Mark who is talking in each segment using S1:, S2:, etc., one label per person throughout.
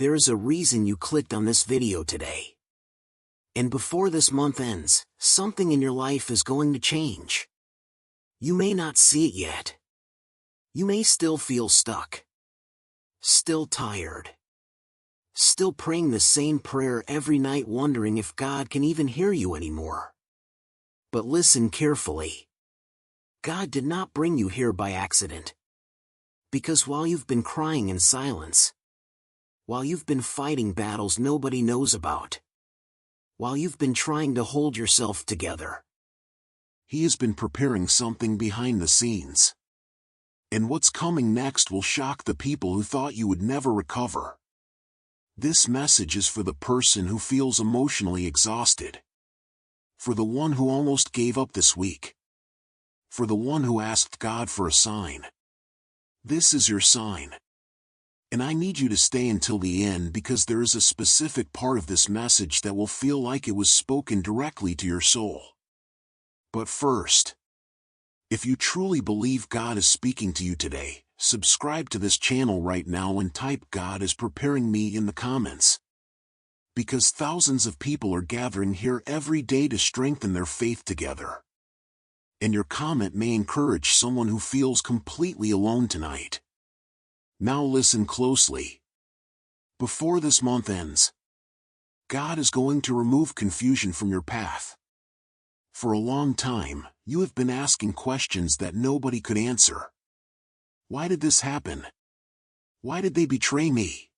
S1: There is a reason you clicked on this video today. And before this month ends, something in your life is going to change. You may not see it yet. You may still feel stuck. Still tired. Still praying the same prayer every night, wondering if God can even hear you anymore. But listen carefully. God did not bring you here by accident. Because while you've been crying in silence, while you've been fighting battles nobody knows about, while you've been trying to hold yourself together, He has been preparing something behind the scenes. And what's coming next will shock the people who thought you would never recover. This message is for the person who feels emotionally exhausted. For the one who almost gave up this week. For the one who asked God for a sign. This is your sign. And I need you to stay until the end, because there is a specific part of this message that will feel like it was spoken directly to your soul. But first, if you truly believe God is speaking to you today, subscribe to this channel right now and type "God is preparing me" in the comments. Because thousands of people are gathering here every day to strengthen their faith together. And your comment may encourage someone who feels completely alone tonight. Now listen closely. Before this month ends, God is going to remove confusion from your path. For a long time, you have been asking questions that nobody could answer. Why did this happen? Why did they betray me?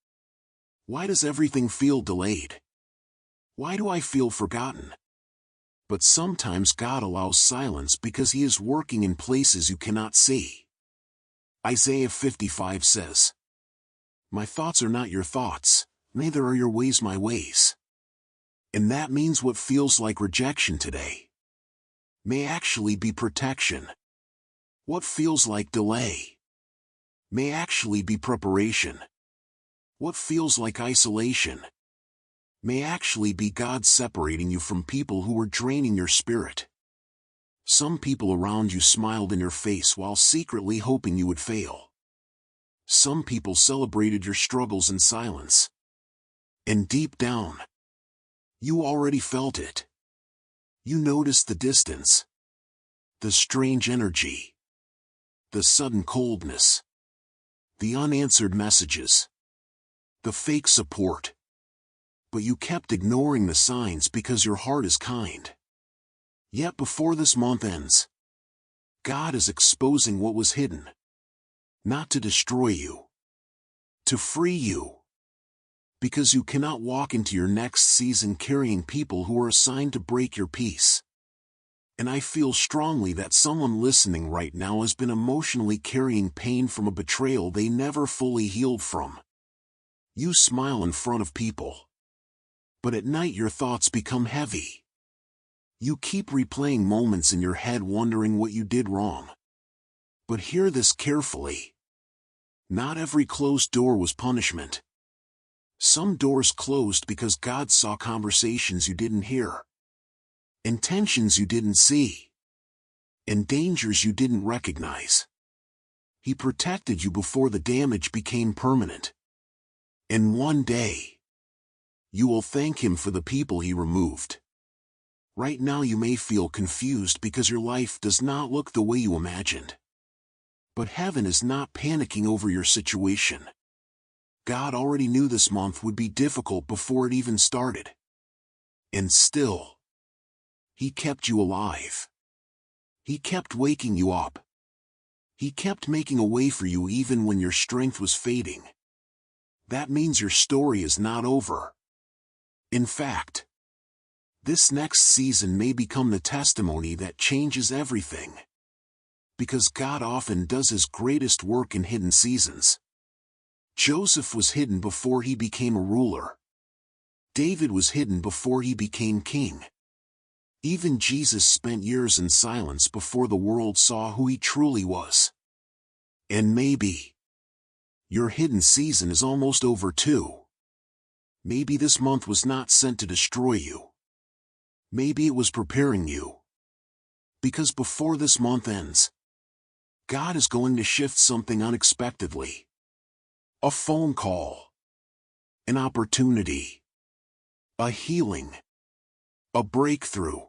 S1: Why does everything feel delayed? Why do I feel forgotten? But sometimes God allows silence because He is working in places you cannot see. Isaiah 55 says, "My thoughts are not your thoughts, neither are your ways my ways." And that means what feels like rejection today may actually be protection. What feels like delay may actually be preparation. What feels like isolation may actually be God separating you from people who were draining your spirit. Some people around you smiled in your face while secretly hoping you would fail. Some people celebrated your struggles in silence. And deep down, you already felt it. You noticed the distance, the strange energy, the sudden coldness, the unanswered messages, the fake support. But you kept ignoring the signs because your heart is kind. Yet before this month ends, God is exposing what was hidden. Not to destroy you, to free you. Because you cannot walk into your next season carrying people who are assigned to break your peace. And I feel strongly that someone listening right now has been emotionally carrying pain from a betrayal they never fully healed from. You smile in front of people, but at night your thoughts become heavy. You keep replaying moments in your head wondering what you did wrong. But hear this carefully. Not every closed door was punishment. Some doors closed because God saw conversations you didn't hear, intentions you didn't see, and dangers you didn't recognize. He protected you before the damage became permanent. And one day, you will thank Him for the people He removed. Right now you may feel confused because your life does not look the way you imagined. But heaven is not panicking over your situation. God already knew this month would be difficult before it even started. And still, He kept you alive. He kept waking you up. He kept making a way for you even when your strength was fading. That means your story is not over. In fact, this next season may become the testimony that changes everything. Because God often does His greatest work in hidden seasons. Joseph was hidden before he became a ruler. David was hidden before he became king. Even Jesus spent years in silence before the world saw who He truly was. And maybe your hidden season is almost over too. Maybe this month was not sent to destroy you. Maybe it was preparing you. Because before this month ends, God is going to shift something unexpectedly. A phone call. an opportunity, a healing, a breakthrough,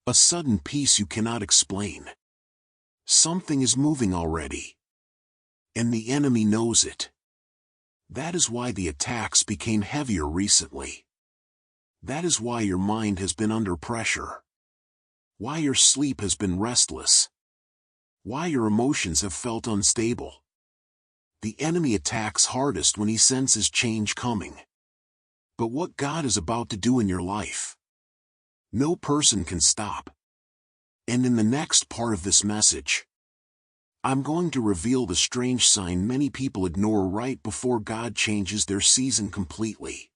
S1: a sudden peace you cannot explain. Something is moving already, and the enemy knows it. That is why the attacks became heavier recently. That is why your mind has been under pressure. Why your sleep has been restless. Why your emotions have felt unstable. The enemy attacks hardest when he senses change coming. But what God is about to do in your life, no person can stop. And in the next part of this message, I'm going to reveal the strange sign many people ignore right before God changes their season completely.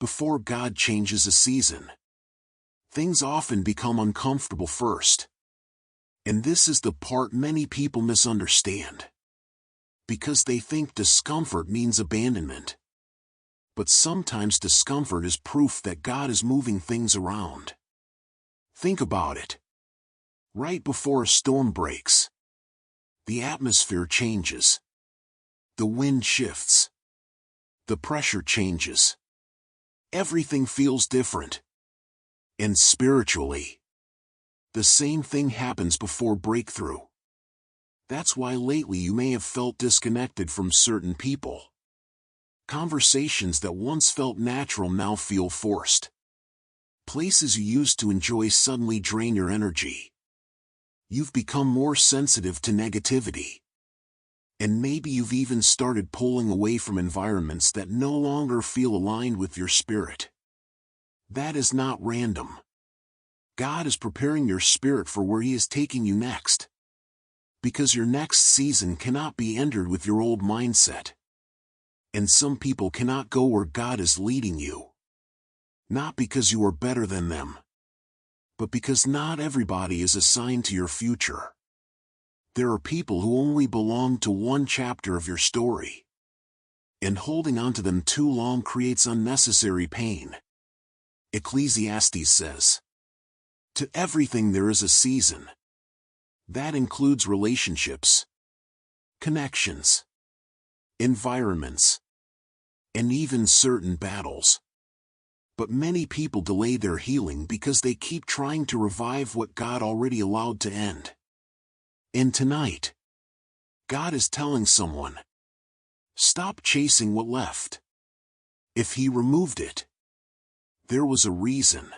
S1: Before God changes a season, things often become uncomfortable first. And this is the part many people misunderstand. Because they think discomfort means abandonment. But sometimes discomfort is proof that God is moving things around. Think about it. Right before a storm breaks, the atmosphere changes. The wind shifts. The pressure changes. Everything feels different. And spiritually, the same thing happens before breakthrough. That's why lately you may have felt disconnected from certain people. Conversations that once felt natural now feel forced. Places you used to enjoy suddenly drain your energy. You've become more sensitive to negativity. And maybe you've even started pulling away from environments that no longer feel aligned with your spirit. That is not random. God is preparing your spirit for where He is taking you next. Because your next season cannot be entered with your old mindset. And some people cannot go where God is leading you. Not because you are better than them, but because not everybody is assigned to your future. There are people who only belong to one chapter of your story. And holding on to them too long creates unnecessary pain. Ecclesiastes says, "To everything there is a season." That includes relationships, connections, environments, and even certain battles. But many people delay their healing because they keep trying to revive what God already allowed to end. And tonight, God is telling someone, stop chasing what left. If He removed it, there was a reason.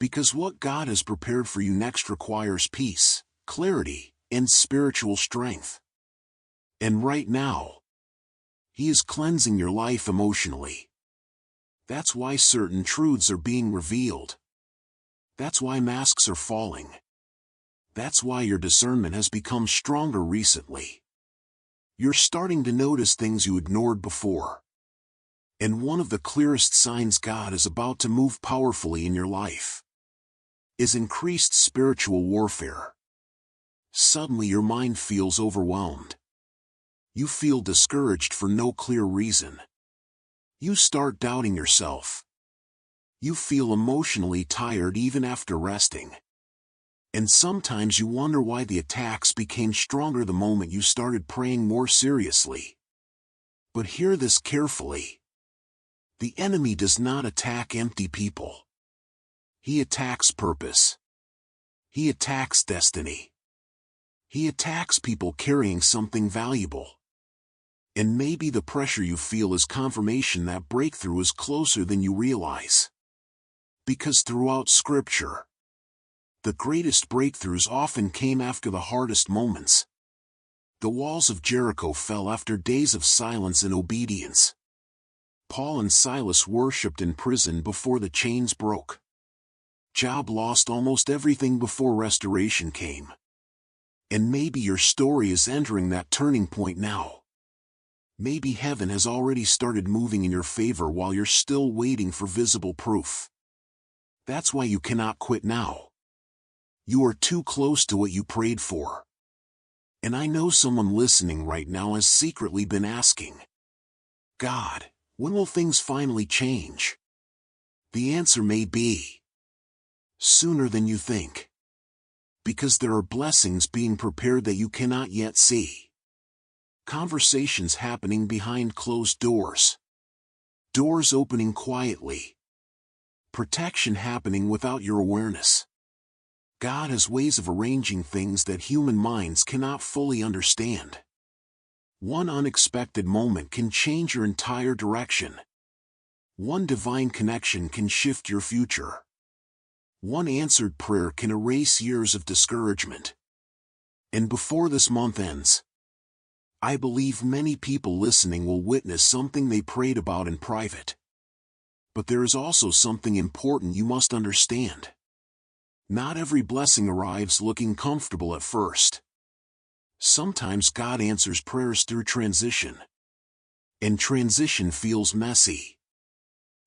S1: Because what God has prepared for you next requires peace, clarity, and spiritual strength. And right now, He is cleansing your life emotionally. That's why certain truths are being revealed. That's why masks are falling. That's why your discernment has become stronger recently. You're starting to notice things you ignored before. And one of the clearest signs God is about to move powerfully in your life is increased spiritual warfare. Suddenly your mind feels overwhelmed. You feel discouraged for no clear reason. You start doubting yourself. You feel emotionally tired even after resting. And sometimes you wonder why the attacks became stronger the moment you started praying more seriously. But hear this carefully. The enemy does not attack empty people. He attacks purpose. He attacks destiny. He attacks people carrying something valuable. And maybe the pressure you feel is confirmation that breakthrough is closer than you realize. Because throughout Scripture, the greatest breakthroughs often came after the hardest moments. The walls of Jericho fell after days of silence and obedience. Paul and Silas worshipped in prison before the chains broke. Job lost almost everything before restoration came. And maybe your story is entering that turning point now. Maybe heaven has already started moving in your favor while you're still waiting for visible proof. That's why you cannot quit now. You are too close to what you prayed for. And I know someone listening right now has secretly been asking, God, when will things finally change? The answer may be sooner than you think. Because there are blessings being prepared that you cannot yet see. Conversations happening behind closed doors. Doors opening quietly. Protection happening without your awareness. God has ways of arranging things that human minds cannot fully understand. One unexpected moment can change your entire direction. One divine connection can shift your future. One answered prayer can erase years of discouragement. And before this month ends, I believe many people listening will witness something they prayed about in private. But there is also something important you must understand. Not every blessing arrives looking comfortable at first. Sometimes God answers prayers through transition. And transition feels messy.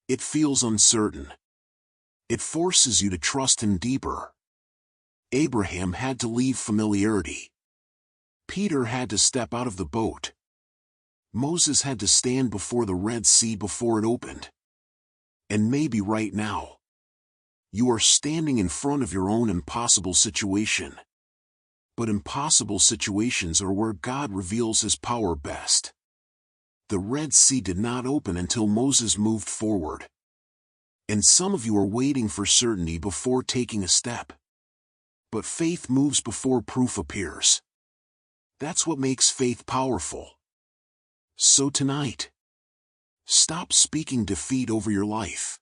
S1: It feels uncertain. It forces you to trust Him deeper. Abraham had to leave familiarity. Peter had to step out of the boat. Moses had to stand before the Red Sea before it opened. And maybe right now, you are standing in front of your own impossible situation. But impossible situations are where God reveals His power best. The Red Sea did not open until Moses moved forward. And some of you are waiting for certainty before taking a step. But faith moves before proof appears. That's what makes faith powerful. So tonight, stop speaking defeat over your life.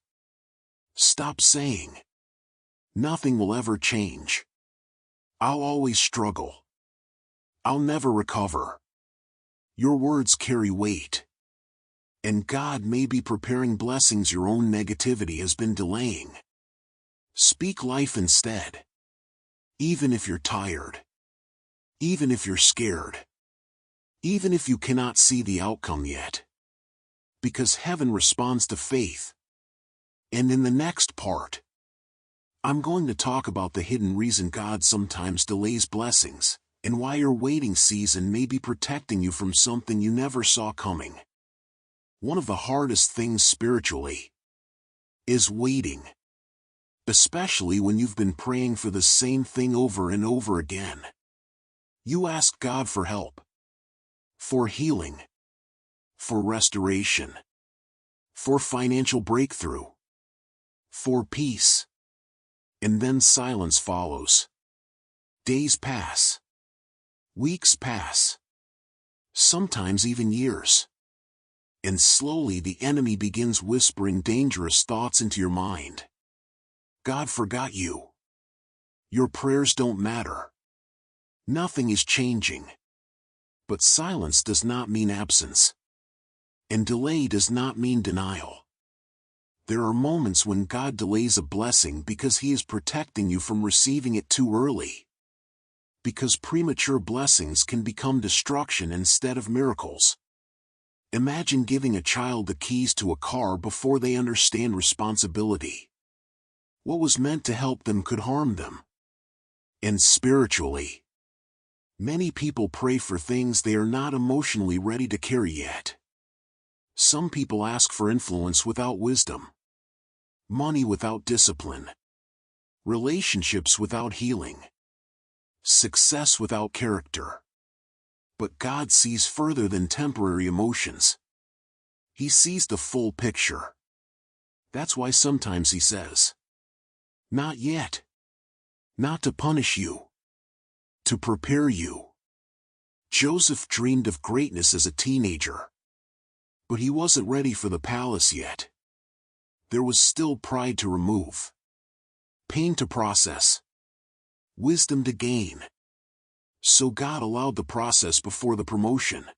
S1: Stop saying, "Nothing will ever change. I'll always struggle. I'll never recover." Your words carry weight. And God may be preparing blessings your own negativity has been delaying. Speak life instead. Even if you're tired. Even if you're scared. Even if you cannot see the outcome yet. Because heaven responds to faith. And in the next part, I'm going to talk about the hidden reason God sometimes delays blessings, and why your waiting season may be protecting you from something you never saw coming. One of the hardest things spiritually is waiting. Especially when you've been praying for the same thing over and over again. You ask God for help, for healing, for restoration, for financial breakthrough, for peace. And then silence follows. Days pass. Weeks pass. Sometimes even years. And slowly the enemy begins whispering dangerous thoughts into your mind. God forgot you. Your prayers don't matter. Nothing is changing. But silence does not mean absence. And delay does not mean denial. There are moments when God delays a blessing because He is protecting you from receiving it too early. Because premature blessings can become destruction instead of miracles. Imagine giving a child the keys to a car before they understand responsibility. What was meant to help them could harm them. And spiritually, many people pray for things they are not emotionally ready to carry yet. Some people ask for influence without wisdom, money without discipline, relationships without healing, success without character. But God sees further than temporary emotions. He sees the full picture. That's why sometimes He says, "Not yet." Not to punish you. To prepare you. Joseph dreamed of greatness as a teenager. But he wasn't ready for the palace yet. There was still pride to remove. Pain to process. Wisdom to gain. So God allowed the process before the promotion.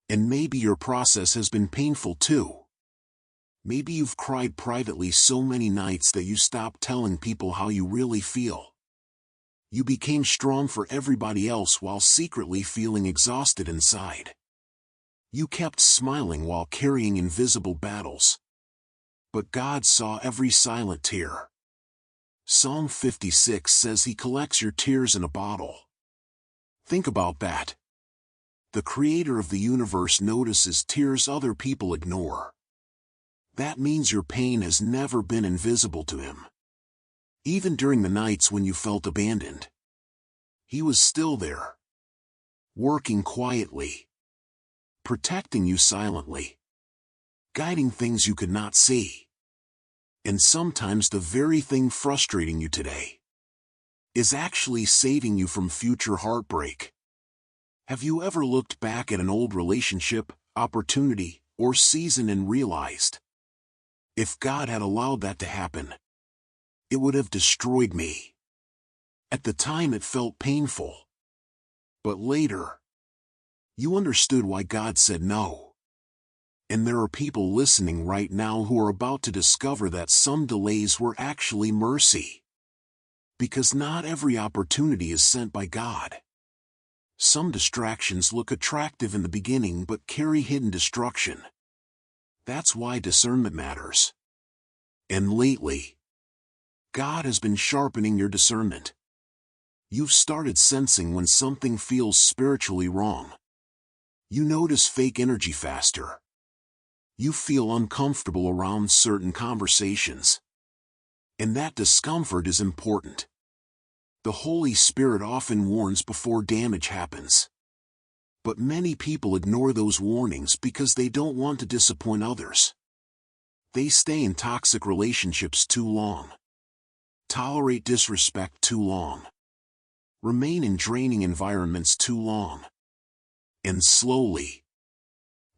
S1: And maybe your process has been painful too. Maybe you've cried privately so many nights that you stopped telling people how you really feel. You became strong for everybody else while secretly feeling exhausted inside. You kept smiling while carrying invisible battles. But God saw every silent tear. Psalm 56 says He collects your tears in a bottle. Think about that. The Creator of the universe notices tears other people ignore. That means your pain has never been invisible to Him. Even during the nights when you felt abandoned, He was still there. Working quietly. Protecting you silently. guiding things you could not see. And sometimes the very thing frustrating you today is actually saving you from future heartbreak. Have you ever looked back at an old relationship, opportunity, or season and realized, if God had allowed that to happen, it would have destroyed me? At the time it felt painful. But later, you understood why God said no. And there are people listening right now who are about to discover that some delays were actually mercy. Because not every opportunity is sent by God. Some distractions look attractive in the beginning but carry hidden destruction. That's why discernment matters. And lately, God has been sharpening your discernment. You've started sensing when something feels spiritually wrong. You notice fake energy faster. You feel uncomfortable around certain conversations. And that discomfort is important. The Holy Spirit often warns before damage happens. But many people ignore those warnings because they don't want to disappoint others. They stay in toxic relationships too long. Tolerate disrespect too long. Remain in draining environments too long. And slowly,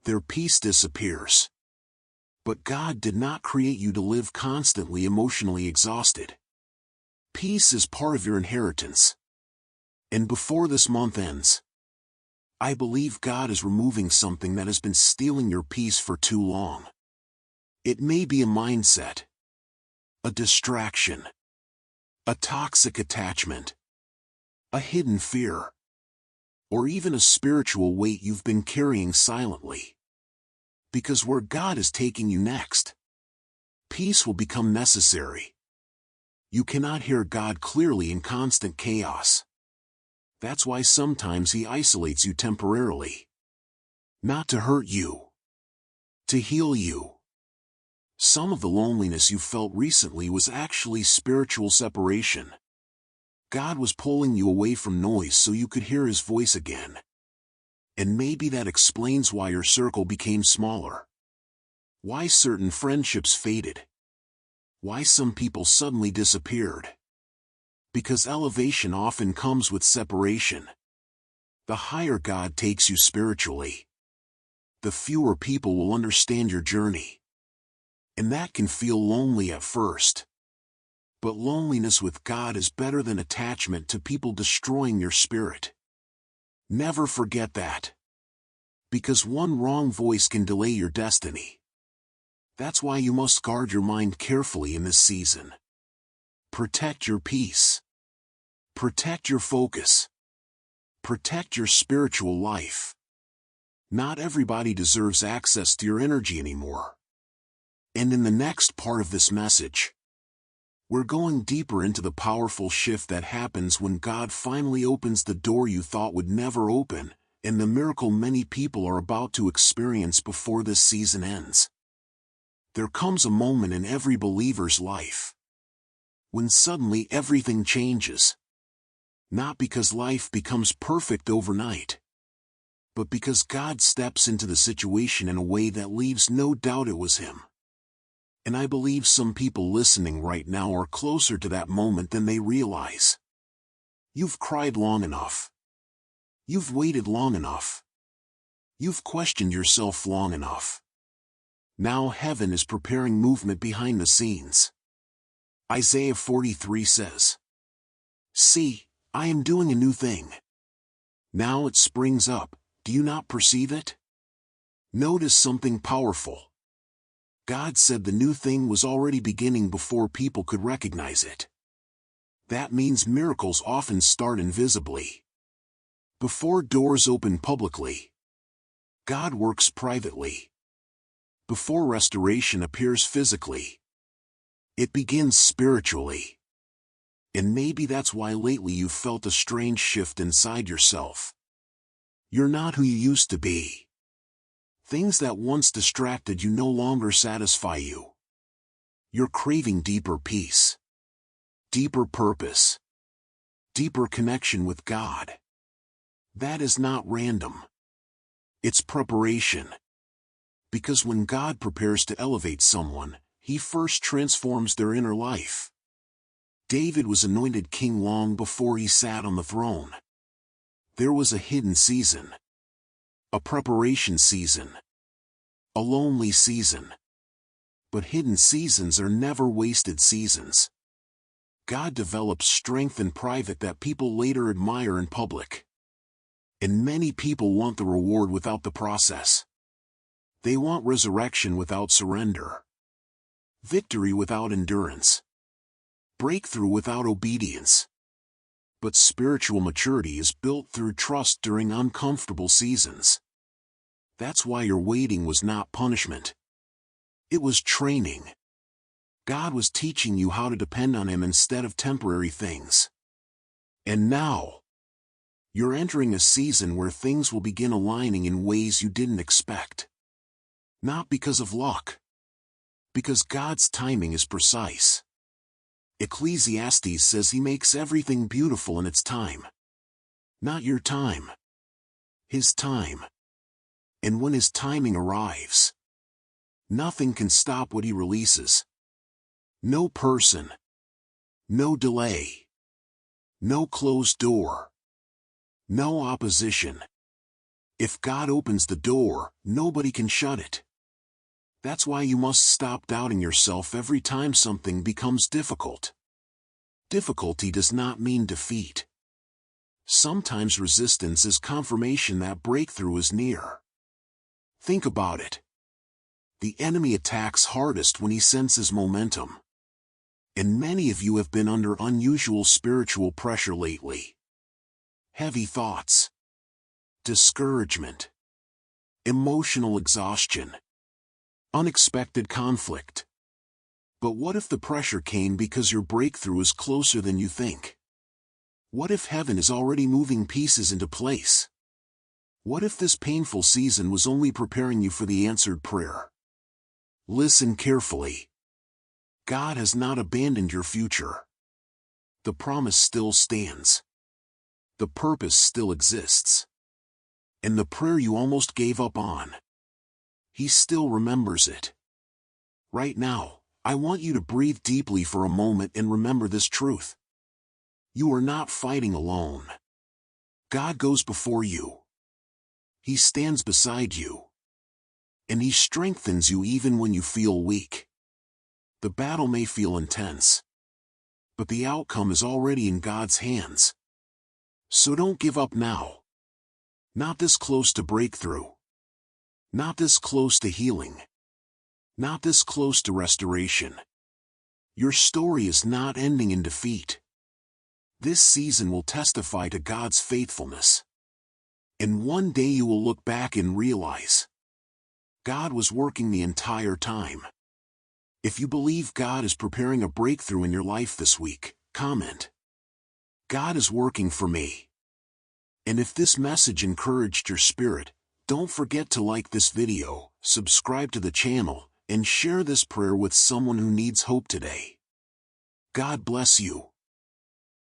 S1: their peace disappears. But God did not create you to live constantly emotionally exhausted. Peace is part of your inheritance. And before this month ends, I believe God is removing something that has been stealing your peace for too long. It may be a mindset, a distraction, a toxic attachment, a hidden fear, or even a spiritual weight you've been carrying silently. Because where God is taking you next, peace will become necessary. You cannot hear God clearly in constant chaos. That's why sometimes He isolates you temporarily. Not to hurt you, to heal you. Some of the loneliness you felt recently was actually spiritual separation. God was pulling you away from noise so you could hear His voice again. And maybe that explains why your circle became smaller. Why certain friendships faded. Why some people suddenly disappeared. Because elevation often comes with separation. The higher God takes you spiritually, the fewer people will understand your journey. And that can feel lonely at first. But loneliness with God is better than attachment to people destroying your spirit. Never forget that. Because one wrong voice can delay your destiny. That's why you must guard your mind carefully in this season. Protect your peace. Protect your focus. Protect your spiritual life. Not everybody deserves access to your energy anymore. And in the next part of this message, we're going deeper into the powerful shift that happens when God finally opens the door you thought would never open, and the miracle many people are about to experience before this season ends. There comes a moment in every believer's life when suddenly everything changes. Not because life becomes perfect overnight, but because God steps into the situation in a way that leaves no doubt it was Him. And I believe some people listening right now are closer to that moment than they realize. You've cried long enough. You've waited long enough. You've questioned yourself long enough. Now heaven is preparing movement behind the scenes. Isaiah 43 says, "See, I am doing a new thing. Now it springs up, do you not perceive it?" Notice something powerful. God said the new thing was already beginning before people could recognize it. That means miracles often start invisibly. Before doors open publicly, God works privately. Before restoration appears physically, it begins spiritually. And maybe that's why lately you've felt a strange shift inside yourself. You're not who you used to be. Things that once distracted you no longer satisfy you. You're craving deeper peace, deeper purpose, deeper connection with God. That is not random. It's preparation. Because when God prepares to elevate someone, He first transforms their inner life. David was anointed king long before he sat on the throne. There was a hidden season, a preparation season, a lonely season. But hidden seasons are never wasted seasons. God develops strength in private that people later admire in public. And many people want the reward without the process. They want resurrection without surrender, victory without endurance, breakthrough without obedience. But spiritual maturity is built through trust during uncomfortable seasons. That's why your waiting was not punishment. It was training. God was teaching you how to depend on Him instead of temporary things. And now, you're entering a season where things will begin aligning in ways you didn't expect. Not because of luck. Because God's timing is precise. Ecclesiastes says He makes everything beautiful in its time. Not your time. His time. And when His timing arrives, nothing can stop what He releases. No person. No delay. No closed door. No opposition. If God opens the door, nobody can shut it. That's why you must stop doubting yourself every time something becomes difficult. Difficulty does not mean defeat. Sometimes resistance is confirmation that breakthrough is near. Think about it. The enemy attacks hardest when he senses momentum. And many of you have been under unusual spiritual pressure lately. Heavy thoughts, discouragement, emotional exhaustion, unexpected conflict. But what if the pressure came because your breakthrough is closer than you think? What if heaven is already moving pieces into place? What if this painful season was only preparing you for the answered prayer? Listen carefully. God has not abandoned your future. The promise still stands. The purpose still exists. And the prayer you almost gave up on, He still remembers it. Right now, I want you to breathe deeply for a moment and remember this truth. You are not fighting alone. God goes before you. He stands beside you. And He strengthens you even when you feel weak. The battle may feel intense, but the outcome is already in God's hands. So don't give up now. Not this close to breakthrough. Not this close to healing. Not this close to restoration. Your story is not ending in defeat. This season will testify to God's faithfulness. And one day you will look back and realize God was working the entire time. If you believe God is preparing a breakthrough in your life this week, comment, God is working for me. And if this message encouraged your spirit, don't forget to like this video, subscribe to the channel, and share this prayer with someone who needs hope today. God bless you.